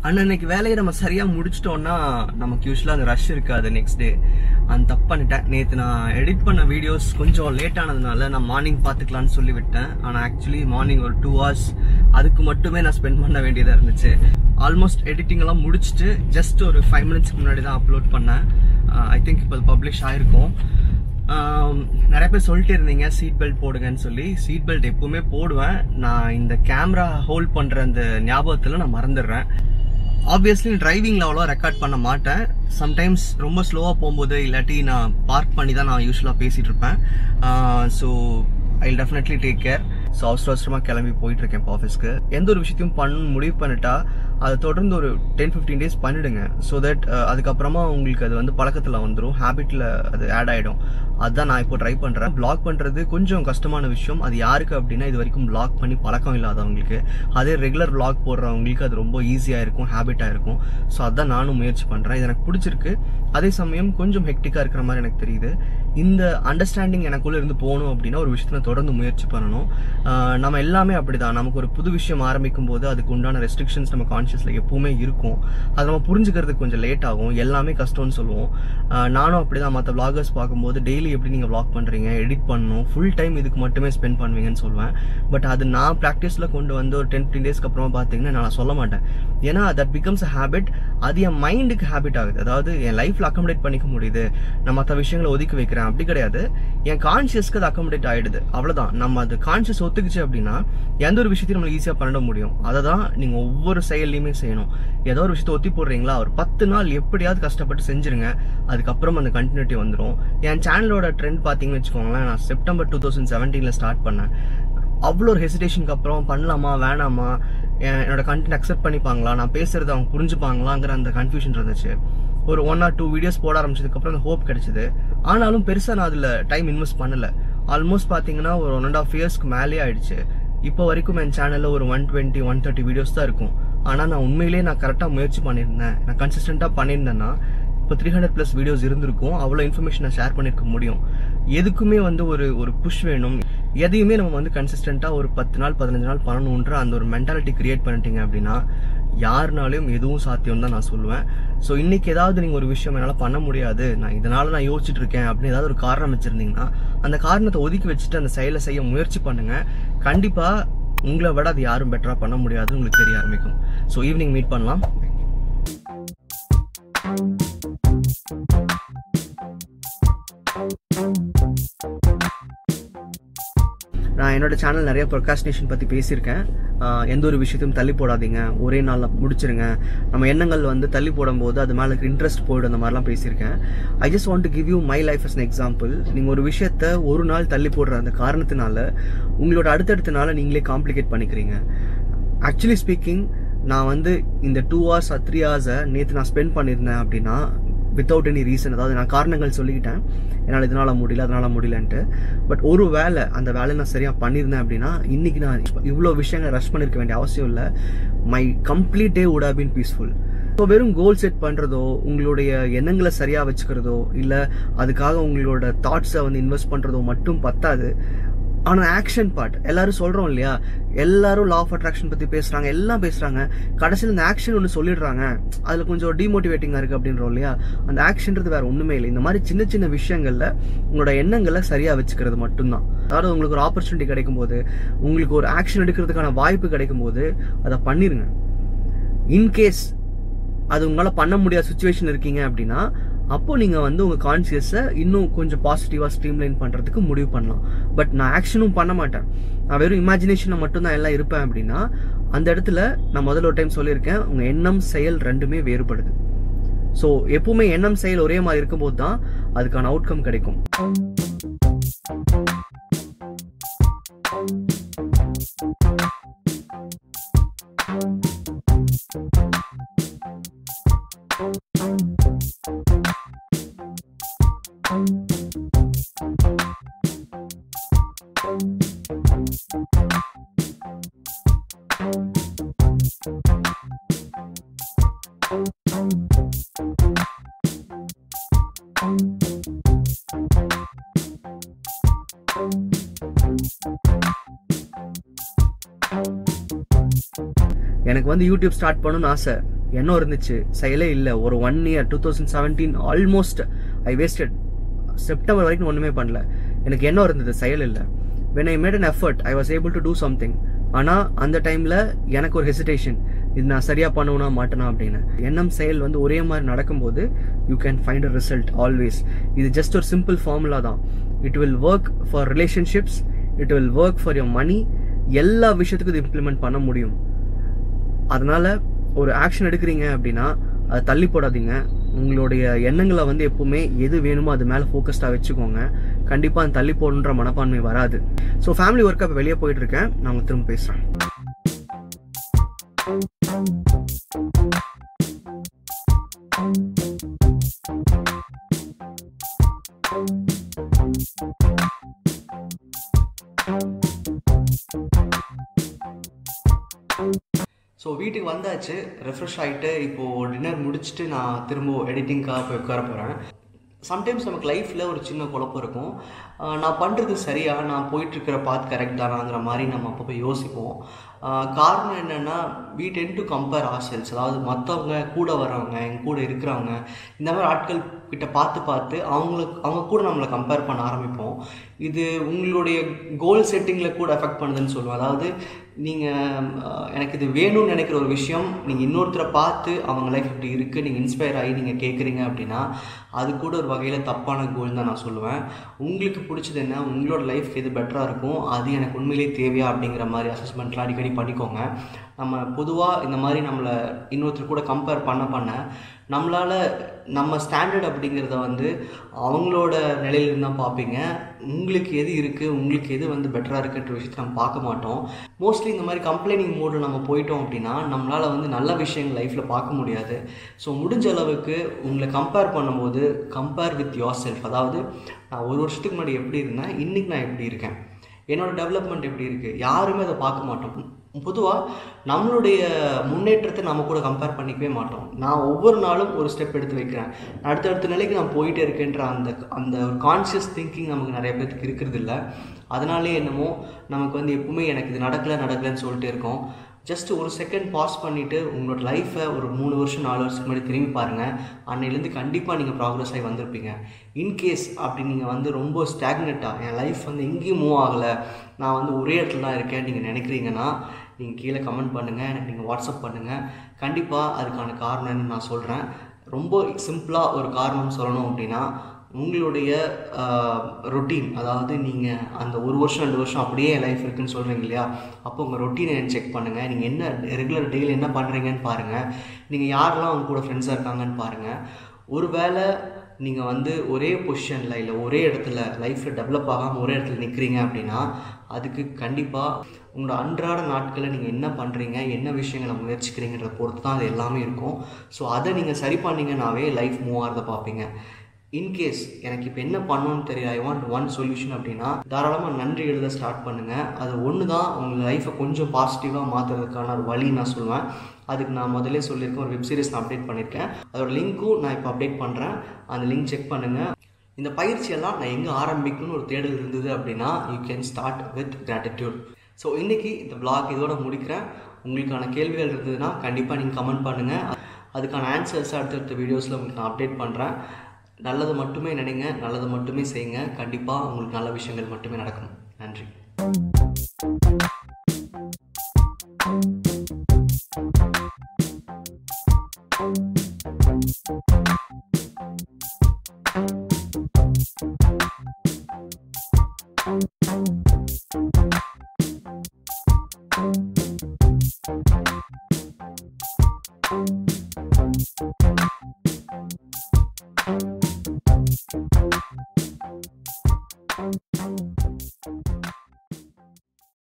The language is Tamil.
அன்னைக்கு வேலையை நம்ம சரியா முடிச்சிட்டோம்னா நமக்கு யூஸ்வலா அந்த ரஷ் இருக்காது நெக்ஸ்ட் டே. அந்த தப்பு பண்ணிட்டேன். நேற்று நான் எடிட் பண்ண வீடியோஸ் கொஞ்சம் லேட் ஆனதுனால நான் மார்னிங் பார்த்துக்கலான்னு சொல்லி விட்டேன். ஆனால் ஆக்சுவலி மார்னிங் ஒரு 2 hours அதுக்கு மட்டுமே நான் ஸ்பெண்ட் பண்ண வேண்டியதாக இருந்துச்சு. ஆல்மோஸ்ட் எடிட்டிங் எல்லாம் முடிச்சுட்டு ஜஸ்ட் ஒரு 5 minutes முன்னாடி தான் அப்லோட் பண்ணேன். ஐ திங்க் இப்போ பப்ளிஷ் ஆயிருக்கும். நிறைய பேர் சொல்லிட்டு இருந்தீங்க சீட் பெல்ட் போடுங்கன்னு சொல்லி. சீட் பெல்ட் எப்பவுமே போடுவேன். நான் இந்த கேமரா ஹோல்ட் பண்ற அந்த ஞாபகத்தில் நான் மறந்துடுறேன். ஆப்வியஸ்லி டிரைவிங்ல அவ்வளோ ரெக்கார்ட் பண்ண மாட்டேன். சம்டைம்ஸ் ரொம்ப ஸ்லோவாக போகும்போது இல்லாட்டி நான் பார்க் பண்ணி தான் நான் யூஸ்வலாக பேசிட்டு இருப்பேன். So I definitely take care. So அவசரமாக கிளம்பி போயிட்டு இருக்கேன் இப்போ ஆஃபீஸ்க்கு. எந்த ஒரு விஷயத்தையும் பண்ணணும்னு முடிவு பண்ணிட்டா அதை தொடர்ந்து ஒரு 10-15 days பண்ணிடுங்க. ஸோ தட் அதுக்கப்புறமா உங்களுக்கு அது வந்து பழக்கத்தில் வந்துடும், ஹேபிட்டில் அது ஆட் ஆகிடும். அதுதான் நான் இப்போ ட்ரை பண்ணுறேன். பிளாக் பண்ணுறது கொஞ்சம் கஷ்டமான விஷயம். அது யாருக்கு அப்படின்னா இது வரைக்கும் பிளாக் பண்ணி பழக்கம் இல்லாதவங்களுக்கு. அதே ரெகுலர் பிளாக் போடுறவங்களுக்கு அது ரொம்ப ஈஸியாக இருக்கும், ஹேபிட்டாக இருக்கும். ஸோ அதான் நானும் முயற்சி பண்ணுறேன். இது எனக்கு பிடிச்சிருக்கு. அதே சமயம் கொஞ்சம் ஹெக்டிக்காக இருக்கிற மாதிரி எனக்கு தெரியுது. இந்த அண்டர்ஸ்டாண்டிங் எனக்குள்ளே இருந்து போகணும் அப்படின்னா ஒரு விஷயத்தை தொடர்ந்து முயற்சி பண்ணணும். நம்ம எல்லாமே அப்படிதான். நமக்கு ஒரு புது விஷயம் ஆரம்பிக்கும் போது அதுக்கு உண்டான ரெஸ்ட்ரிக்ஷன்ஸ் நம்ம கான்ஷியஸ்ல எப்பவுமே இருக்கும். அதை நம்ம புரிஞ்சுக்கிறதுக்கு கொஞ்சம் லேட் ஆகும். எல்லாமே கஷ்டம்னு சொல்லுவோம். நானும் அப்படிதான். மற்ற விளாகர்ஸ் பார்க்கும்போது டெய்லி எப்படி நீங்க விளாக் பண்றீங்க, எடிட் பண்ணணும், ஃபுல் டைம் இதுக்கு மட்டுமே ஸ்பெண்ட் பண்ணுவீங்கன்னு சொல்லுவேன். பட் அது நான் ப்ராக்டிஸ்ல கொண்டு வந்து ஒரு 10-15 days அப்புறமா பார்த்தீங்கன்னா நான் சொல்ல மாட்டேன். ஏன்னா தட் பிகம்ஸ் அ ஹேபிட். அது என் மைண்டுக்கு ஹேபிட் ஆகுது. அதாவது என் லைஃப்ல அக்கமடேட் பண்ணிக்க முடியுது, நான் மற்ற விஷயங்களை ஒதுக்கி வைக்கிறேன் அப்படி கிடையாது. என் கான்சியஸ்க்கு அது அக்கமடேட் ஆயிடுது. அவ்வளவுதான். நம்ம அது கான்சியஸ் ஒத்துக்குச்சு அப்படின்னா எந்த ஒரு விஷயத்தையும் நம்ம ஈஸியா பண்ணிட முடியும். அதை தான் நீங்க ஒவ்வொரு செயல்லையுமே செய்யணும். ஏதோ ஒரு விஷயத்தை ஒத்தி போடுறீங்களா, ஒரு 10 நாள் எப்படியாவது கஷ்டப்பட்டு செஞ்சிருங்க. அதுக்கப்புறம் அந்த கண்டினியூட்டி வந்துடும். என் சேனலோட ட்ரெண்ட் பாத்தீங்கன்னு வச்சுக்கோங்களேன், நான் செப்டம்பர் 2017 ஸ்டார்ட் பண்ணேன். அவ்வளோ ஒரு ஹெசிடேஷனுக்கு அப்புறம் பண்ணலாமா வேணாமா, என்னோட கண்டென்ட் அக்செப்ட் பண்ணிப்பாங்களா, நான் பேசுறது அவங்க புரிஞ்சுப்பாங்களாங்கிற அந்த கன்ஃபியூஷன் இருந்துச்சு. ஒரு 1 or 2 வீடியோஸ் போட ஆரம்பிச்சதுக்கு அப்புறம் அந்த ஹோப் கிடைச்சது. ஆனாலும் பெருசா நான் அதுல டைம் இன்வெஸ்ட் பண்ணல. ஆல்மோஸ்ட் பாத்தீங்கன்னா ஒரு 1.5 yearsக்கு மேலே ஆயிடுச்சு. இப்போ வரைக்கும் என் சேனல்ல ஒரு 120-130 வீடியோஸ் தான் இருக்கும். ஆனா நான் உண்மையிலேயே நான் கரெக்டா முயற்சி பண்ணியிருந்தேன், நான் கன்சிஸ்டன்டா பண்ணியிருந்தேன்னா இப்போ 300+ வீடியோஸ் இருந்திருக்கும். அவ்வளோ இன்ஃபர்மேஷன் நான் ஷேர் பண்ணிருக்க முடியும். எதுக்குமே வந்து ஒரு புஷ் வேணும். எதையுமே நம்ம வந்து கன்சிஸ்டன்டா ஒரு 10 நாள் 15 நாள் பண்ணணுன்ற அந்த ஒரு மென்டாலிட்டி கிரியேட் பண்ணிட்டீங்க அப்படின்னா யாருனாலையும் எதுவும் சாத்தியம் தான் நான் சொல்லுவேன். ஸோ இன்னைக்கு ஏதாவது நீங்க ஒரு விஷயம் என்னால பண்ண முடியாது, இதனால நான் யோசிச்சுட்டு இருக்கேன் அப்படின்னு ஏதாவது ஒரு காரணம் வச்சிருந்தீங்கன்னா அந்த காரணத்தை ஒதுக்கி வச்சுட்டு அந்த செயலை செய்ய முயற்சி பண்ணுங்க. கண்டிப்பா உங்களை விட அது யாரும் பெட்டரா பண்ண முடியாதுன்னு உங்களுக்கு தெரிய ஆரம்பிக்கும். ஸோ ஈவினிங் மீட் பண்ணலாம். நான் என்னோட சேனல் நிறைய ப்ரொக்ராஸ்டினேஷன் பற்றி பேசியிருக்கேன். எந்த ஒரு விஷயத்தையும் தள்ளி போடாதீங்க, ஒரே நாளில் முடிச்சிருங்க. நம்ம எண்ணங்கள் வந்து தள்ளி போடும்போது அது மேலே இன்ட்ரெஸ்ட் போய்டும், அந்த மாதிரிலாம் பேசியிருக்கேன். I just want to give you my life as an example. நீங்கள் ஒரு விஷயத்த ஒரு நாள் தள்ளி போடுற அந்த காரணத்தினால உங்களோட அடுத்தடுத்த நாளை நீங்களே காம்ப்ளிகேட் பண்ணிக்கிறீங்க. ஆக்சுவலி ஸ்பீக்கிங், நான் வந்து இந்த 2 hours or 3 hours நேற்று நான் ஸ்பெண்ட் பண்ணியிருந்தேன் அப்படின்னா வித்தவுட் எனி ரீசன். அதாவது நான் காரணங்கள் சொல்லிக்கிட்டேன், என்னால் இதனால முடியல அதனால முடியலன்ட்டு. பட் ஒரு வேலை, அந்த வேலை நான் சரியா பண்ணியிருந்தேன் அப்படின்னா இன்னைக்கு நான் இவ்வளோ விஷயங்கள் ரஷ் பண்ணிருக்க வேண்டிய அவசியம் இல்லை. My complete day would have been peaceful. So வெறும் கோல் செட் பண்றதோ, உங்களுடைய எண்ணங்களை சரியா வச்சுக்கிறதோ, இல்லை அதுக்காக உங்களோட தாட்ஸை வந்து இன்வெஸ்ட் பண்றதோ மட்டும் பத்தாது. ஆனா ஆக்ஷன் பார்ட் எல்லாரும் சொல்றோம் இல்லையா, எல்லாரும் லா ஆஃப் அட்ராக்ஷன் பத்தி பேசுறாங்க, எல்லாம் பேசுறாங்க, கடைசியில் இந்த ஆக்ஷன் ஒன்று சொல்லிடுறாங்க, அதுல கொஞ்சம் டிமோட்டிவேட்டிங்கா இருக்கு அப்படின்றோம் இல்லையா. அந்த ஆக்ஷன்றது வேற ஒண்ணுமே இல்லை. இந்த மாதிரி சின்ன சின்ன விஷயங்கள்ல உங்களோட எண்ணங்களை சரியா வச்சுக்கிறது மட்டும்தான். அதாவது உங்களுக்கு ஒரு ஆப்பர்ச்சுனிட்டி கிடைக்கும் போது, உங்களுக்கு ஒரு ஆக்ஷன் எடுக்கிறதுக்கான வாய்ப்பு கிடைக்கும் போது அதை பண்ணிருங்க. இன்கேஸ் அது உங்களால பண்ண முடியாத சுச்சுவேஷன் இருக்கீங்க அப்படின்னா அப்போ நீங்க வந்து உங்க கான்சியஸை இன்னும் கொஞ்சம் பாசிட்டிவா ஸ்ட்ரீம்லைன் பண்றதுக்கு முடிவு பண்ணலாம். பட் நான் ஆக்ஷனும் பண்ண மாட்டேன், நான் வெறும் இமேஜினேஷன்ல மட்டும் தான் எல்லாம் இருப்பேன் அப்படின்னா அந்த இடத்துல நான் முதல்ல ஒரு டைம் சொல்லியிருக்கேன், உங்க எண்ணம் செயல் ரெண்டுமே வேறுபடுது. ஸோ எப்பவுமே எண்ணம் செயல் ஒரே மாதிரி இருக்கும்போது தான் அதுக்கான அவுட்கம் கிடைக்கும். எனக்கு வந்து யூடியூப் ஸ்டார்ட் பண்ணணும்னு ஆசை, என்ன இருந்துச்சு, செயலே இல்லை. ஒரு 1 year 2017 almost I wasted. September வரைக்கும் ஒன்றுமே பண்ணல. எனக்கு என்ன இருந்தது, செயல் இல்லை. when I made an effort I was able to do something. ஆனால் அந்த டைமில் எனக்கு ஒரு ஹெசிடேஷன், இது நான் சரியாக பண்ணுவேனா மாட்டேனா அப்படின்னு. எண்ணம் செயல் வந்து ஒரே மாதிரி நடக்கும்போது you can find a result always. இது ஜஸ்ட் ஒரு சிம்பிள் ஃபார்முலா தான். It will work for relationships, it will work for your money. எல்லா விஷயத்துக்கும் இது இம்ப்ளிமெண்ட் பண்ண முடியும். அதனால ஒரு ஆக்ஷன் எடுக்கிறீங்க அப்படின்னா அதை தள்ளி போடாதீங்க. உங்களுடைய எண்ணங்களை வந்து எப்பவுமே எது வேணுமோ அது மேலே ஃபோக்கஸ்டாக வச்சுக்கோங்க. கண்டிப்பாக அந்த தள்ளி போடணுன்ற மனப்பான்மை வராது. ஸோ ஃபேமிலி ஒர்க்காக இப்போ வெளியே போயிட்டு இருக்கேன், நான் உங்களுக்கு திரும்ப பேசுகிறேன். ஸோ வீட்டுக்கு வந்தாச்சு, ரெஃப்ரெஷ் ஆகிட்டு இப்போது டின்னர் முடிச்சுட்டு நான் திரும்ப எடிட்டிங்காக போய் உட்கார போகிறேன். சம்டைம்ஸ் நமக்கு லைஃப்பில் ஒரு சின்ன குழப்பம் இருக்கும். நான் பண்ணுறது சரியா, நான் போயிட்டுருக்கிற பாத் கரெக்ட் தானாங்கிற மாதிரி நம்ம அப்போ யோசிப்போம். காரணம் என்னென்னா we tend to compare ourselves. அதாவது மற்றவங்க கூட வர்றவங்க, எங்கள் கூட இருக்கிறவங்க, இந்த மாதிரி ஆட்கள் கிட்ட பார்த்து அவங்க கூட நம்மளை கம்பேர் பண்ண ஆரம்பிப்போம். இது உங்களுடைய கோல் செட்டிங்கில் கூட எஃபெக்ட் பண்ணுதுன்னு சொல்லுவோம். அதாவது நீங்கள் எனக்கு இது வேணும்னு நினைக்கிற ஒரு விஷயம் நீங்கள் இன்னொருத்தரை பார்த்து அவங்க லைஃப் இப்படி இருக்குது நீங்கள் இன்ஸ்பயர் ஆகி நீங்கள் கேட்குறீங்க அப்படின்னா அது கூட ஒரு வகையில் தப்பான கோல் தான் நான் சொல்லுவேன். உங்களுக்கு பிடிச்சது என்ன, உங்களோட லைஃப் எது பெட்டராக இருக்கும், அது எனக்கு உண்மையிலேயே தேவையா அப்படிங்கிற மாதிரி அசஸ்மெண்ட்லாம் அடிக்கடி பண்ணிக்கோங்க. நம்ம பொதுவாக இந்த மாதிரி நம்மளை இன்னொருத்தர் கூட கம்பேர் பண்ண நம்மளால் நம்ம ஸ்டாண்டர்ட் அப்படிங்கிறத வந்து அவங்களோட நிலையிலிருந்து தான் பார்ப்பீங்க. உங்களுக்கு எது இருக்குது, உங்களுக்கு எது வந்து பெட்டராக இருக்குன்ற விஷயத்தை நம்ம பார்க்க மாட்டோம். மோஸ்ட்லி இந்த மாதிரி கம்ப்ளைனிங் மோடில் நம்ம போயிட்டோம் அப்படின்னா நம்மளால் வந்து நல்ல விஷயங்கள் லைஃப்பில் பார்க்க முடியாது. ஸோ முடிஞ்ச அளவுக்கு உங்களை கம்பேர் பண்ணும்போது கம்பேர் வித் யோர் செல்ஃப். அதாவது நான் ஒரு வருஷத்துக்கு முன்னாடி எப்படி இருந்தேன், இன்றைக்கி நான் எப்படி இருக்கேன், என்னோடய டெவலப்மெண்ட் எப்படி இருக்குது, யாருமே அதை பார்க்க மாட்டோம். பொதுவாக நம்மளுடைய முன்னேற்றத்தை நம்ம கூட கம்பேர் பண்ணிக்கவே மாட்டோம். நான் ஒவ்வொரு நாளும் ஒரு ஸ்டெப் எடுத்து வைக்கிறேன், அடுத்தடுத்த நிலைக்கு நான் போயிட்டே இருக்கேன்ற அந்த ஒரு கான்ஷியஸ் திங்கிங் நமக்கு நிறைய பேருக்கு இருக்கிறது இல்லை. அதனாலே என்னமோ நமக்கு வந்து எப்பவுமே எனக்கு இது நடக்கலைன்னு சொல்லிட்டு இருக்கோம். ஜஸ்ட் ஒரு செகண்ட் பாஸ் பண்ணிவிட்டு உங்களோட லைஃப்பை ஒரு 3 வருஷம் 4 வருஷத்துக்கு முன்னாடி திரும்பி பாருங்கள். அன்னையிலேருந்து கண்டிப்பாக நீங்கள் ப்ராக்ரஸ் ஆகி வந்திருப்பீங்க. இன்கேஸ் அப்படி நீங்கள் வந்து ரொம்ப ஸ்டாக்னெட்டாக என் லைஃப் வந்து எங்கேயும் மூவ் ஆகலை, நான் வந்து ஒரே இடத்துல தான் இருக்கேன் நீங்கள் நினைக்கிறீங்கன்னா நீங்கள் கீழே கமெண்ட் பண்ணுங்கள், எனக்கு நீங்கள் வாட்ஸ்அப் பண்ணுங்கள். கண்டிப்பாக அதுக்கான காரணம் என்னன்னு நான் சொல்கிறேன். ரொம்ப சிம்பிளாக ஒரு காரணம் சொல்லணும் அப்படின்னா உங்களுடைய ரொட்டீன். அதாவது நீங்கள் அந்த 1 வருஷம் 2 வருஷம் அப்படியே லைஃப் இருக்குதுன்னு சொல்கிறீங்க இல்லையா, அப்போ உங்கள் ரொட்டீனை செக் பண்ணுங்கள். நீங்கள் என்ன ரெகுலர் டெய்லி என்ன பண்ணுறீங்கன்னு பாருங்கள். நீங்கள் யாரெல்லாம் அவங்க கூட ஃப்ரெண்ட்ஸாக இருக்காங்கன்னு பாருங்கள். ஒருவேளை நீங்கள் வந்து ஒரே பொசிஷனில் இல்லை ஒரே இடத்துல லைஃப்பில் டெவலப் ஆகாமல் ஒரே இடத்துல நிற்கிறீங்க அப்படின்னா அதுக்கு கண்டிப்பாக உங்களோட அன்றாட நாட்களை நீங்கள் என்ன பண்ணுறீங்க, என்ன விஷயங்களை முயற்சிக்கிறீங்கிறத பொறுத்து தான் அது எல்லாமே இருக்கும். ஸோ அதை நீங்கள் சரி பண்ணிங்கன்னாவே லைஃப் மூவ் ஆகிறத பார்ப்பீங்க. இன்கேஸ் எனக்கு இப்போ என்ன பண்ணணும்னு தெரியல, ஐ வாண்ட் ஒன் சொல்யூஷன் அப்படின்னா தாராளமாக நன்றி எழுத ஸ்டார்ட் பண்ணுங்கள். அது ஒன்று தான் உங்கள் லைஃப்பை கொஞ்சம் பாசிட்டிவாக மாற்றுறதுக்கான ஒரு வழி நான் சொல்லுவேன். அதுக்கு நான் முதலே சொல்லியிருக்கேன், ஒரு வெப் சீரிஸ் நான் அப்டேட் பண்ணியிருக்கேன், அதோட லிங்க்கும் நான் இப்போ அப்டேட் பண்ணுறேன். அந்த லிங்க் செக் பண்ணுங்கள். இந்த பயிற்சியெல்லாம் நான் எங்கே ஆரம்பிக்கணும்னு ஒரு தேடல் இருந்தது அப்படின்னா you can start with gratitude. So இன்றைக்கி இந்த வ்ளாக் இதோட முடிக்கிறேன். உங்களுக்கான கேள்விகள் இருந்ததுன்னா கண்டிப்பாக நீங்கள் கமெண்ட் பண்ணுங்கள். அதுக்கான ஆன்சர்ஸை அடுத்தடுத்த வீடியோஸில் உங்களுக்கு நான் அப்டேட் பண்ணுறேன். நல்லது மட்டுமே நினைங்க, நல்லது மட்டுமே செய்யுங்க. கண்டிப்பாக உங்களுக்கு நல்ல விஷயங்கள் மட்டுமே நடக்கும். நன்றி.